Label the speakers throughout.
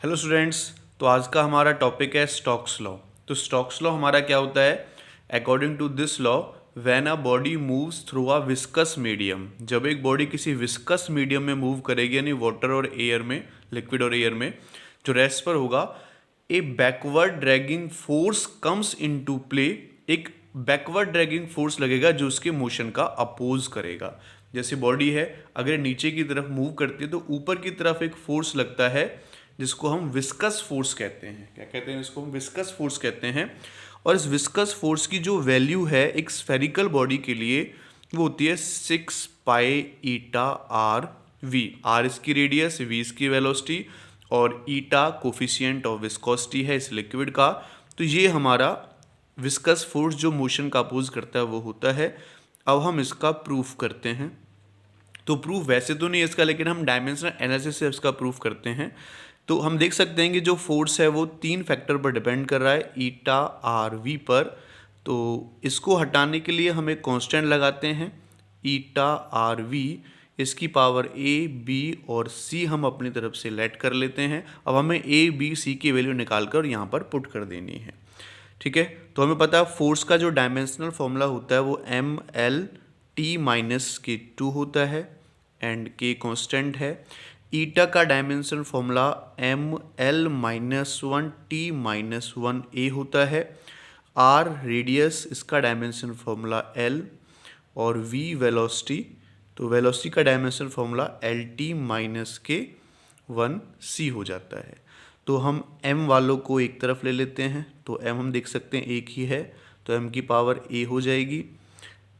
Speaker 1: Hello students. तो आज का हमारा टॉपिक है स्टोक्स लॉ। तो स्टोक्स लॉ हमारा क्या होता है? According to this law, when a body moves through a viscous medium, जब एक बॉडी किसी विस्कस मीडियम में मूव करेगी, यानी वाटर और एयर में, लिक्विड और एयर में, जो रेस्ट पर होगा, a backward dragging force comes into play. एक बैकवर्ड ड्रैगिंग फोर्स लगेगा जो उसके मोशन का अपोज करेगा। जैसे बॉडी है, अगर नीचे की तरफ मूव करती है तो ऊपर की तरफ एक फोर्स लगता है जिसको हम विस्कस फोर्स कहते हैं। क्या कहते हैं इसको? हम विस्कस फोर्स कहते हैं। और इस विस्कस फोर्स की जो वैल्यू है एक स्फेरिकल बॉडी के लिए, वो होती है 6 पाई ईटा आर वी। आर इसकी रेडियस, वी इसकी वेलोसिटी, और ईटा कोफिशिएंट ऑफ विस्कोसिटी है इस लिक्विड का। तो ये हमारा विस्कस फोर्स जो मोशन का अपोज करता है वो होता है। अब हम इसका प्रूफ करते हैं। तो प्रूफ वैसे तो नहीं है इसका, लेकिन हम डायमेंशनल एनालिसिस से इसका प्रूफ करते हैं। तो हम देख सकते हैं कि जो फोर्स है वो 3 फैक्टर पर डिपेंड कर रहा है, ईटा आर वी पर। तो इसको हटाने के लिए हम एक कांस्टेंट लगाते हैं, ईटा आर वी। इसकी पावर ए, बी और सी हम अपनी तरफ से लेट कर लेते हैं। अब हमें ए, बी, सी की वैल्यू निकाल कर यहाँ पर पुट कर देनी है। ठीक है, तो हमें पता है फोर्स का जो डायमेंशनल फॉर्मूला होता है वो एम एल टी माइनस के 2 होता है, एंड के कांस्टेंट है। ईटा का dimension formula M L minus 1 T minus 1 ए होता है। आर रेडियस, इसका डायमेंशन फॉर्मूला एल, और वी वेलोसिटी, तो वेलोसिटी का dimension formula L T minus के 1 सी हो जाता है। तो हम m वालों को एक तरफ ले लेते हैं, तो m हम देख सकते हैं एक ही है, तो m की पावर a हो जाएगी।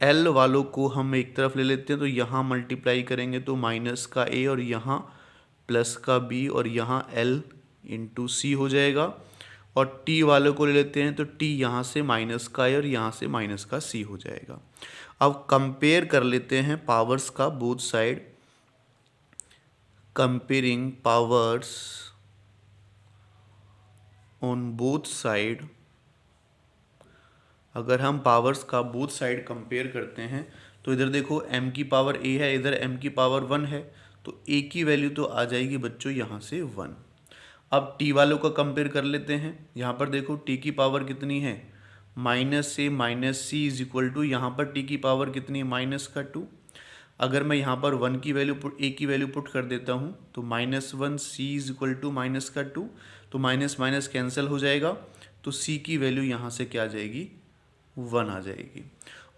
Speaker 1: l वालों को हम एक तरफ ले लेते हैं, तो यहाँ मल्टीप्लाई करेंगे तो माइनस का a और यहाँ प्लस का b और यहाँ l इंटू सी हो जाएगा। और t वालों को ले लेते हैं तो t यहाँ से माइनस का a और यहाँ से माइनस का c हो जाएगा। अब कंपेयर कर लेते हैं पावर्स का both side. Comparing powers on both side, अगर हम पावर्स का बोथ साइड कंपेयर करते हैं तो इधर देखो m की पावर a है, इधर m की पावर 1 है, तो a की वैल्यू तो आ जाएगी बच्चों यहाँ से 1। अब t वालों का कंपेयर कर लेते हैं। यहाँ पर देखो t की पावर कितनी है, माइनस से minus C is equal to, यहाँ पर t की पावर कितनी है, माइनस का 2। अगर मैं यहाँ पर 1 की वैल्यू a की वैल्यू पुट कर देता हूँ तो minus 1 C is equal to minus का 2, तो माइनस माइनस कैंसिल हो जाएगा, तो c की वैल्यू यहाँ से क्या आ जाएगी, 1 आ जाएगी।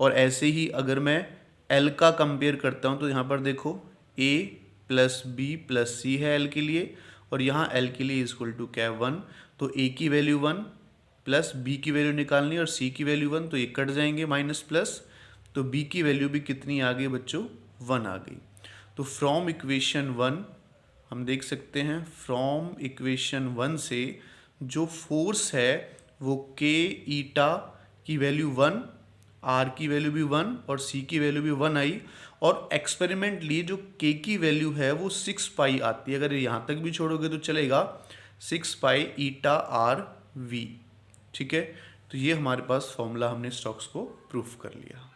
Speaker 1: और ऐसे ही अगर मैं l का कंपेयर करता हूँ तो यहाँ पर देखो a प्लस बी प्लस सी है l के लिए, और यहाँ l के लिए इक्वल टू क्या है, 1। तो a की वैल्यू 1 प्लस b की वैल्यू निकालनी और c की वैल्यू 1, तो ये कट जाएंगे माइनस प्लस, तो b की वैल्यू भी कितनी आ गई बच्चों, 1 आ गई। तो फ्रॉम इक्वेशन 1 हम देख सकते हैं, फ्रॉम इक्वेशन 1 से जो फोर्स है वो k ईटा की वैल्यू 1, r की वैल्यू भी 1 और c की वैल्यू भी 1 आई। और एक्सपेरिमेंटली जो k की वैल्यू है वो 6 पाई आती है। अगर यहाँ तक भी छोड़ोगे तो चलेगा, 6 पाई ईटा आर वी। ठीक है, तो ये हमारे पास फॉर्मूला, हमने स्टोक्स को प्रूफ कर लिया।